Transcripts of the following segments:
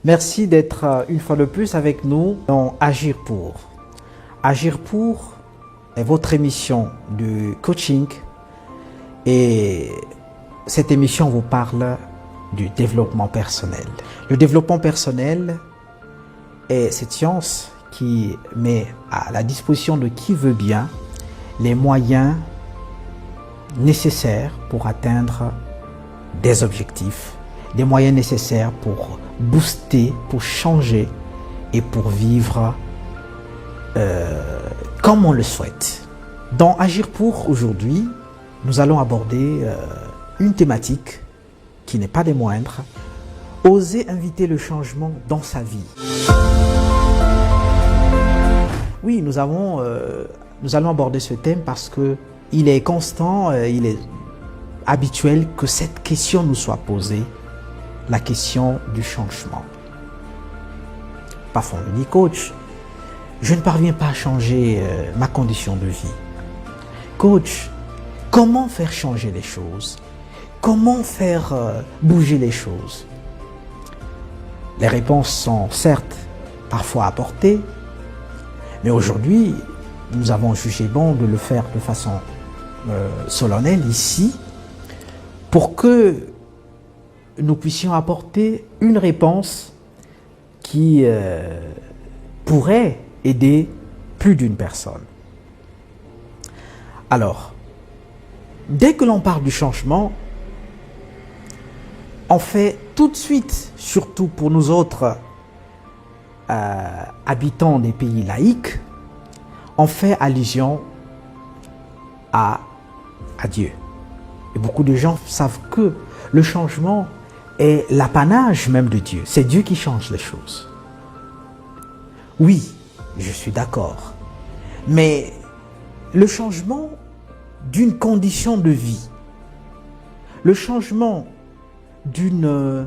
Merci d'être une fois de plus avec nous dans Agir pour. Agir pour est votre émission de coaching et cette émission vous parle du développement personnel. Le développement personnel est cette science qui met à la disposition de qui veut bien les moyens nécessaires pour atteindre des objectifs, des moyens nécessaires pour booster, pour changer et pour vivre comme on le souhaite. Dans Agir pour aujourd'hui, nous allons aborder une thématique qui n'est pas des moindres, oser inviter le changement dans sa vie. Oui, nous allons aborder ce thème parce que il est constant, il est habituel que cette question nous soit posée, la question du changement. Parfois on me dit, coach, je ne parviens pas à changer ma condition de vie. Coach, comment faire changer les choses? Comment faire bouger les choses? Les réponses sont certes parfois apportées, mais aujourd'hui, nous avons jugé bon de le faire de façon solennelle ici, pour que nous puissions apporter une réponse qui pourrait aider plus d'une personne. Alors, dès que l'on parle du changement, on fait tout de suite, surtout pour nous autres habitants des pays laïcs, on fait allusion à Dieu. Et beaucoup de gens savent que le changement est l'apanage même de Dieu. C'est Dieu qui change les choses. Oui, je suis d'accord. Mais le changement d'une condition de vie, le changement d'une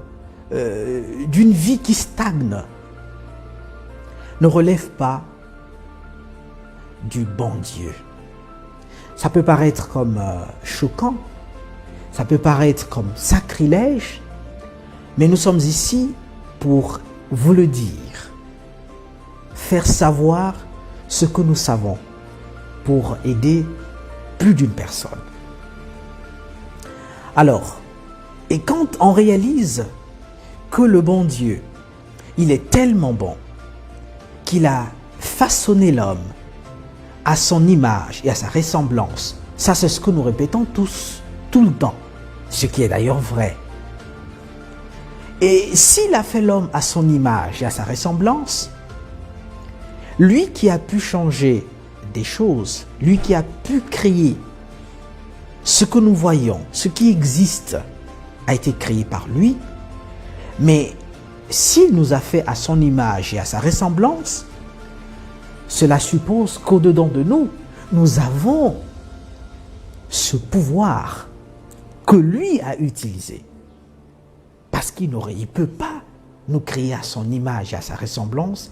vie qui stagne, ne relève pas du bon Dieu. Ça peut paraître comme choquant, ça peut paraître comme sacrilège, mais nous sommes ici pour vous le dire, faire savoir ce que nous savons pour aider plus d'une personne. Alors, et quand on réalise que le bon Dieu, il est tellement bon qu'il a façonné l'homme à son image et à sa ressemblance, ça c'est ce que nous répétons tous, tout le temps, ce qui est d'ailleurs vrai. Et s'il a fait l'homme à son image et à sa ressemblance, lui qui a pu changer des choses, lui qui a pu créer ce que nous voyons, ce qui existe, a été créé par lui, mais s'il nous a fait à son image et à sa ressemblance, cela suppose qu'au-dedans de nous, nous avons ce pouvoir que lui a utilisé. Parce qu'il ne peut pas nous créer à son image et à sa ressemblance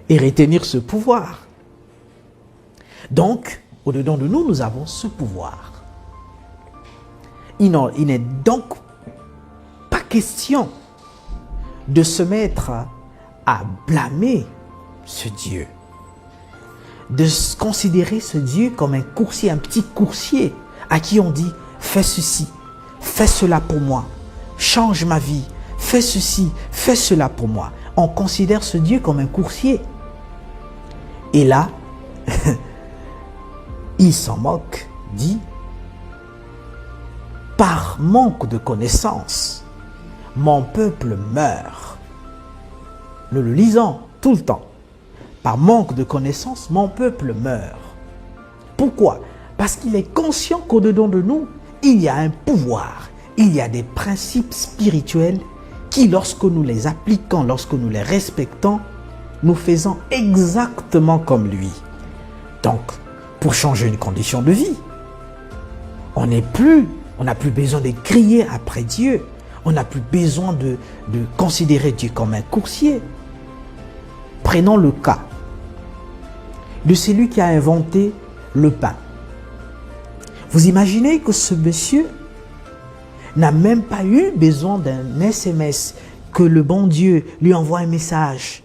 et retenir ce pouvoir. Donc, au-dedans de nous, nous avons ce pouvoir. Il n'est donc pas question de se mettre à blâmer ce Dieu, de considérer ce Dieu comme un coursier, un petit coursier à qui on dit « fais ceci, fais cela pour moi, change ma vie, fais ceci, fais cela pour moi ». On considère ce Dieu comme un coursier. Et là, il s'en moque, dit « par manque de connaissance, mon peuple meurt ». Nous le lisons tout le temps. Par manque de connaissance, mon peuple meurt. Pourquoi? Parce qu'il est conscient qu'au-dedans de nous, il y a un pouvoir, il y a des principes spirituels qui, lorsque nous les appliquons, lorsque nous les respectons, nous faisons exactement comme lui. Donc, pour changer une condition de vie, on n'a plus besoin de crier après Dieu, on n'a plus besoin de considérer Dieu comme un coursier. Prenons le cas de celui qui a inventé le pain. Vous imaginez que ce monsieur n'a même pas eu besoin d'un SMS que le bon Dieu lui envoie un message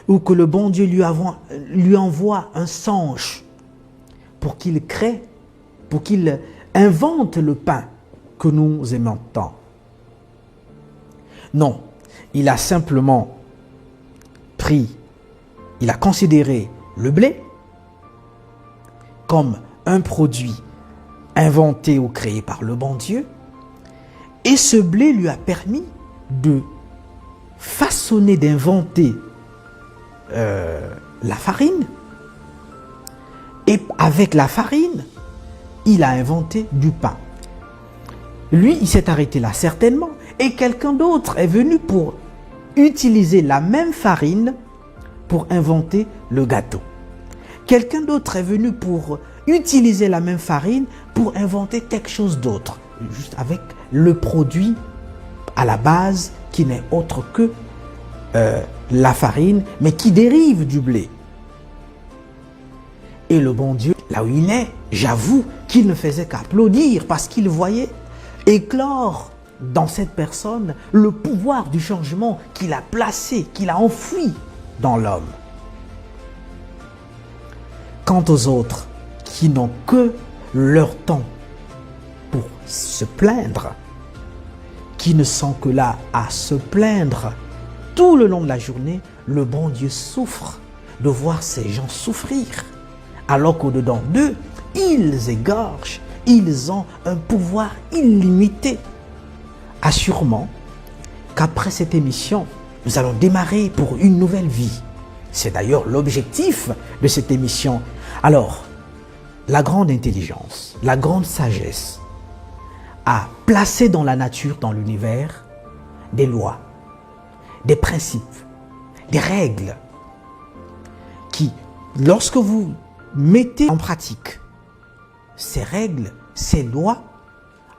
ou que le bon Dieu lui envoie un songe pour qu'il crée, pour qu'il invente le pain que nous aimons tant. Non, il a simplement il a considéré le blé comme un produit inventé ou créé par le bon Dieu, et ce blé lui a permis de façonner, d'inventer la farine, et avec la farine, il a inventé du pain. Lui, il s'est arrêté là certainement, et quelqu'un d'autre est venu pour utiliser la même farine pour inventer le gâteau. Quelqu'un d'autre est venu pour utiliser la même farine pour inventer quelque chose d'autre, juste avec le produit à la base qui n'est autre que la farine, mais qui dérive du blé. Et le bon Dieu, là où il est, j'avoue qu'il ne faisait qu'applaudir parce qu'il voyait éclore dans cette personne le pouvoir du changement qu'il a placé, qu'il a enfoui dans l'homme. Quant aux autres qui n'ont que leur temps pour se plaindre, qui ne sont que là à se plaindre tout le long de la journée, le bon Dieu souffre de voir ces gens souffrir, alors qu'au-dedans d'eux, ils égorgent, ils ont un pouvoir illimité. Assurément qu'après cette émission, nous allons démarrer pour une nouvelle vie. C'est d'ailleurs l'objectif de cette émission. Alors, la grande intelligence, la grande sagesse a placé dans la nature, dans l'univers, des lois, des principes, des règles qui, lorsque vous mettez en pratique ces règles, ces lois,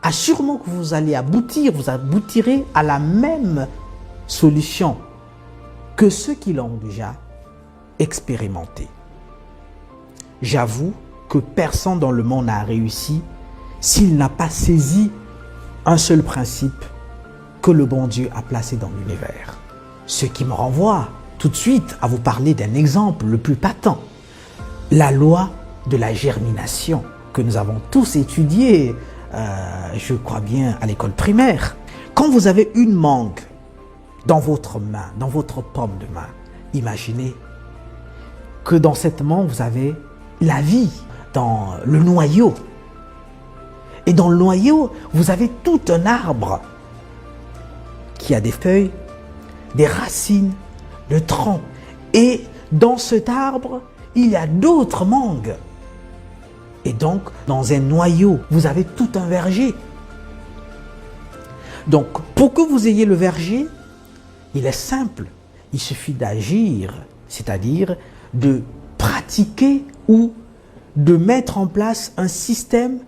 assurément que vous allez aboutir, vous aboutirez à la même solution que ceux qui l'ont déjà expérimenté. J'avoue que personne dans le monde n'a réussi s'il n'a pas saisi un seul principe que le bon Dieu a placé dans l'univers. Ce qui me renvoie tout de suite à vous parler d'un exemple le plus patent, la loi de la germination que nous avons tous étudiée, je crois bien, à l'école primaire. Quand vous avez une mangue dans votre main, dans votre paume de main, imaginez que dans cette mangue, vous avez la vie, dans le noyau. Et dans le noyau, vous avez tout un arbre qui a des feuilles, des racines, des troncs. Et dans cet arbre, il y a d'autres mangues. Et donc, dans un noyau, vous avez tout un verger. Donc, pour que vous ayez le verger, il est simple. Il suffit d'agir, c'est-à-dire de pratiquer ou de mettre en place un système.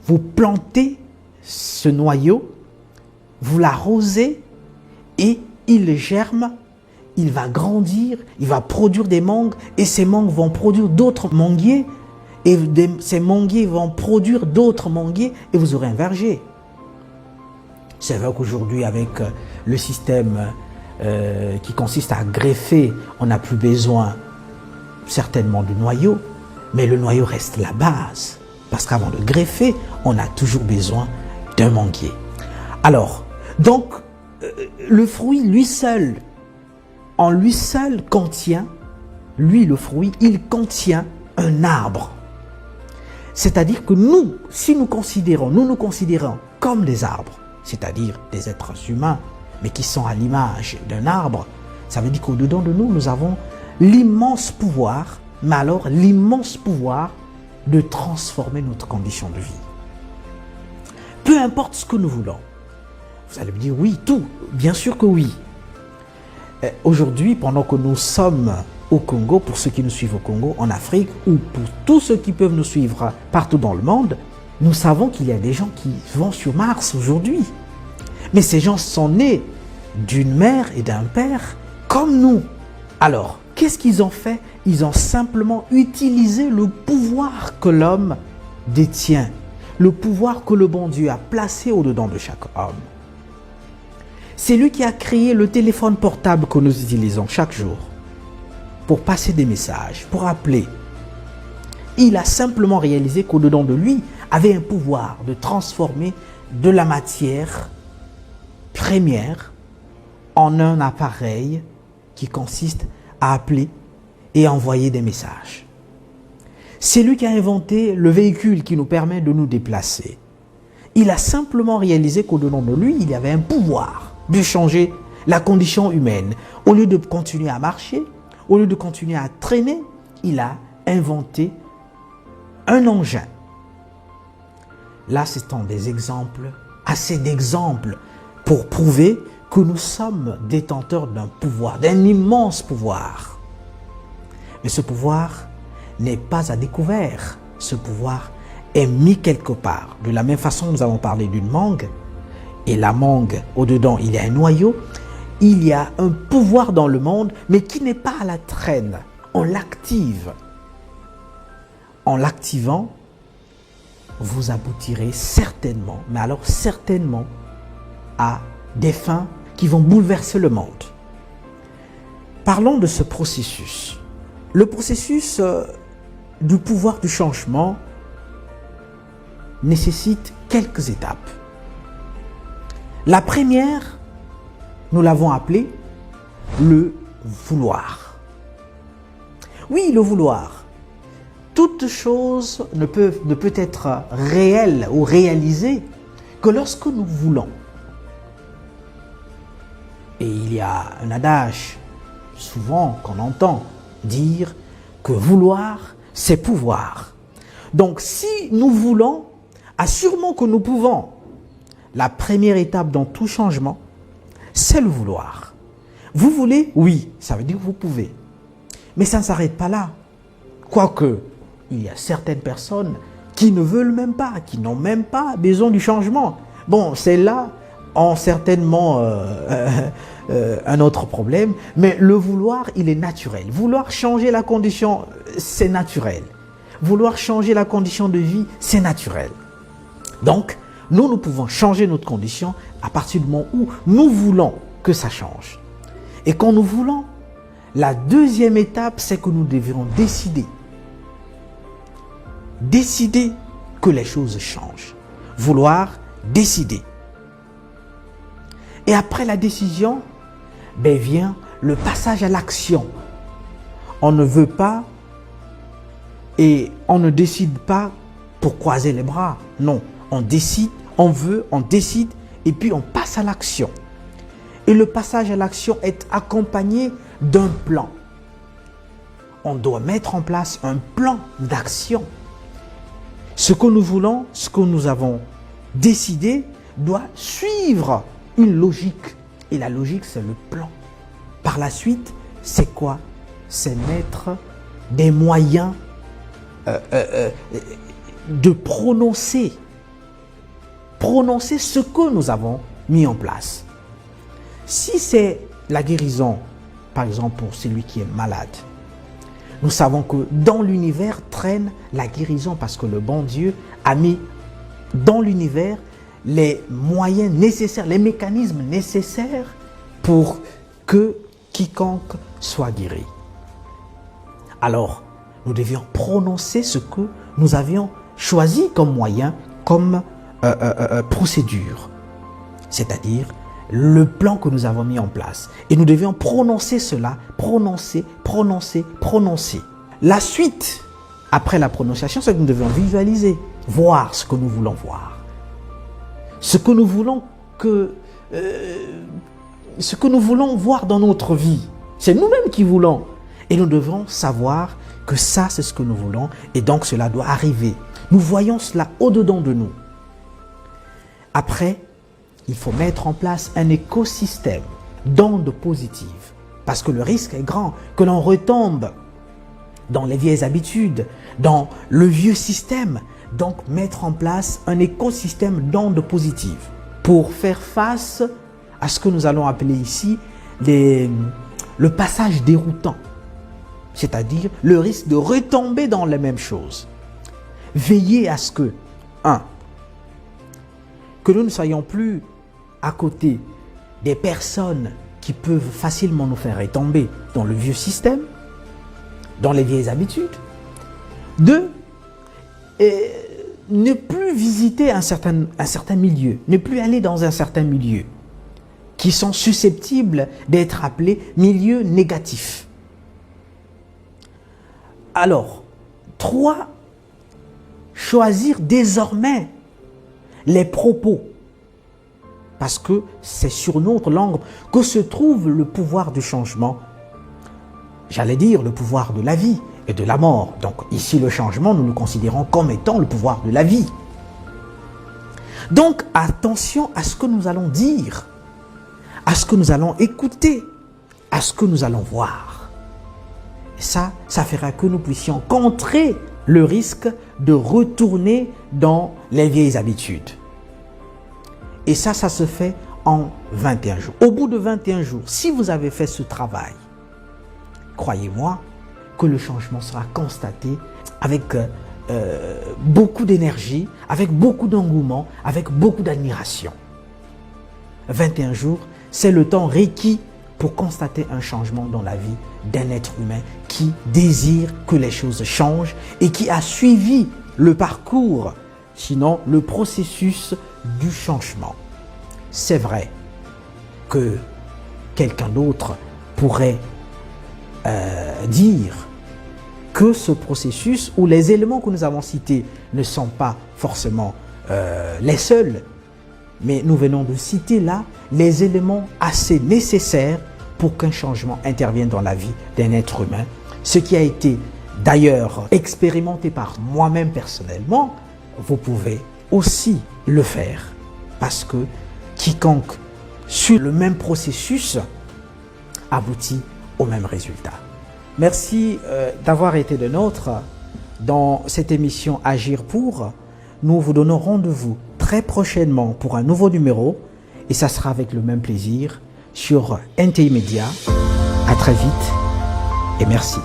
Vous plantez ce noyau, vous l'arrosez et il germe, il va grandir, il va produire des mangues et ces mangues vont produire d'autres manguiers et ces manguiers vont produire d'autres manguiers et vous aurez un verger. C'est vrai qu'aujourd'hui avec le système qui consiste à greffer, on n'a plus besoin certainement du noyau, mais le noyau reste la base. Parce qu'avant de greffer, on a toujours besoin d'un manguier. Alors, donc, le fruit, lui seul, en lui seul contient, lui le fruit, il contient un arbre. C'est-à-dire que nous, si nous nous considérons comme des arbres, c'est-à-dire des êtres humains, mais qui sont à l'image d'un arbre, ça veut dire qu'au-dedans de nous, nous avons l'immense pouvoir, mais alors l'immense pouvoir de transformer notre condition de vie. Peu importe ce que nous voulons. Vous allez me dire oui, tout. Bien sûr que oui. Aujourd'hui, pendant que nous sommes au Congo, pour ceux qui nous suivent au Congo, en Afrique, ou pour tous ceux qui peuvent nous suivre partout dans le monde, nous savons qu'il y a des gens qui vont sur Mars aujourd'hui. Mais ces gens sont nés d'une mère et d'un père comme nous. Alors, qu'est-ce qu'ils ont fait? Ils ont simplement utilisé le pouvoir que l'homme détient, le pouvoir que le bon Dieu a placé au-dedans de chaque homme. C'est lui qui a créé le téléphone portable que nous utilisons chaque jour pour passer des messages, pour appeler. Il a simplement réalisé qu'au-dedans de lui avait un pouvoir de transformer de la matière première en un appareil qui consiste à appeler et envoyer des messages. C'est lui qui a inventé le véhicule qui nous permet de nous déplacer. Il a simplement réalisé qu'au-dedans de lui, il y avait un pouvoir de changer la condition humaine. Au lieu de continuer à marcher, au lieu de continuer à traîner, il a inventé un engin. Là, c'est des exemples, assez d'exemples pour prouver que nous sommes détenteurs d'un pouvoir, d'un immense pouvoir. Mais ce pouvoir n'est pas à découvert. Ce pouvoir est mis quelque part. De la même façon, nous avons parlé d'une mangue. Et la mangue, au-dedans, il y a un noyau. Il y a un pouvoir dans le monde, mais qui n'est pas à la traîne. On l'active. En l'activant, vous aboutirez certainement, mais alors certainement, à des fins qui vont bouleverser le monde. Parlons de ce processus. Le processus du pouvoir du changement nécessite quelques étapes. La première, nous l'avons appelée le vouloir. Oui, le vouloir. Toute chose ne peut être réelle ou réalisée que lorsque nous voulons. Et il y a un adage souvent qu'on entend dire que vouloir, c'est pouvoir. Donc si nous voulons, assurément que nous pouvons. La première étape dans tout changement, c'est le vouloir. Vous voulez? Oui, ça veut dire que vous pouvez. Mais ça ne s'arrête pas là. Quoique, il y a certaines personnes qui ne veulent même pas, qui n'ont même pas besoin du changement. Bon, celles-là ont certainement un autre problème, mais le vouloir, il est naturel. Vouloir changer la condition, c'est naturel. Vouloir changer la condition de vie, c'est naturel. Donc, nous pouvons changer notre condition à partir du moment où nous voulons que ça change. Et quand nous voulons, la deuxième étape, c'est que nous devrons décider. Décider que les choses changent. Vouloir, décider. Et après la décision, vient le passage à l'action. On ne veut pas et on ne décide pas pour croiser les bras. Non, on décide, on veut, on décide et puis on passe à l'action. Et le passage à l'action est accompagné d'un plan. On doit mettre en place un plan d'action. Ce que nous voulons, ce que nous avons décidé, doit suivre une logique. Et la logique, c'est le plan. Par la suite, c'est quoi? C'est mettre des moyens de prononcer ce que nous avons mis en place. Si c'est la guérison, par exemple pour celui qui est malade, nous savons que dans l'univers traîne la guérison parce que le bon Dieu a mis dans l'univers les moyens nécessaires, les mécanismes nécessaires pour que quiconque soit guéri. Alors, nous devions prononcer ce que nous avions choisi comme moyen, comme procédure, c'est-à-dire le plan que nous avons mis en place. Et nous devions prononcer cela, prononcer. La suite, après la prononciation, c'est que nous devions visualiser, voir ce que nous voulons voir. Ce que nous voulons voir dans notre vie. C'est nous-mêmes qui voulons. Et nous devons savoir que ça, c'est ce que nous voulons. Et donc, cela doit arriver. Nous voyons cela au-dedans de nous. Après, il faut mettre en place un écosystème d'ondes positives. Parce que le risque est grand que l'on retombe dans les vieilles habitudes, dans le vieux système. Donc, mettre en place un écosystème d'ondes positives pour faire face à ce que nous allons appeler ici le passage déroutant. C'est-à-dire le risque de retomber dans les mêmes choses. Veillez à ce que, 1. Que nous ne soyons plus à côté des personnes qui peuvent facilement nous faire retomber dans le vieux système, dans les vieilles habitudes. 2, ne plus visiter un certain milieu, ne plus aller dans un certain milieu qui sont susceptibles d'être appelés milieux négatifs. Alors, 3, choisir désormais les propos, parce que c'est sur notre langue que se trouve le pouvoir du changement, j'allais dire le pouvoir de la vie et de la mort. Donc ici le changement, nous le considérons comme étant le pouvoir de la vie. Donc attention à ce que nous allons dire, à ce que nous allons écouter, à ce que nous allons voir. Et ça fera que nous puissions contrer le risque de retourner dans les vieilles habitudes. Et ça se fait en 21 jours. Au bout de 21 jours, si vous avez fait ce travail, croyez-moi que le changement sera constaté avec beaucoup d'énergie, avec beaucoup d'engouement, avec beaucoup d'admiration. 21 jours, c'est le temps requis pour constater un changement dans la vie d'un être humain qui désire que les choses changent et qui a suivi le parcours, sinon le processus du changement. C'est vrai que quelqu'un d'autre pourrait dire que ce processus ou les éléments que nous avons cités ne sont pas forcément les seuls, mais nous venons de citer là les éléments assez nécessaires pour qu'un changement intervienne dans la vie d'un être humain. Ce qui a été d'ailleurs expérimenté par moi-même personnellement, vous pouvez aussi le faire parce que quiconque suit le même processus aboutit au même résultat. Merci d'avoir été de nôtres dans cette émission Agir pour. Nous vous donnons rendez-vous très prochainement pour un nouveau numéro et ça sera avec le même plaisir sur NTI Média. À très vite et merci.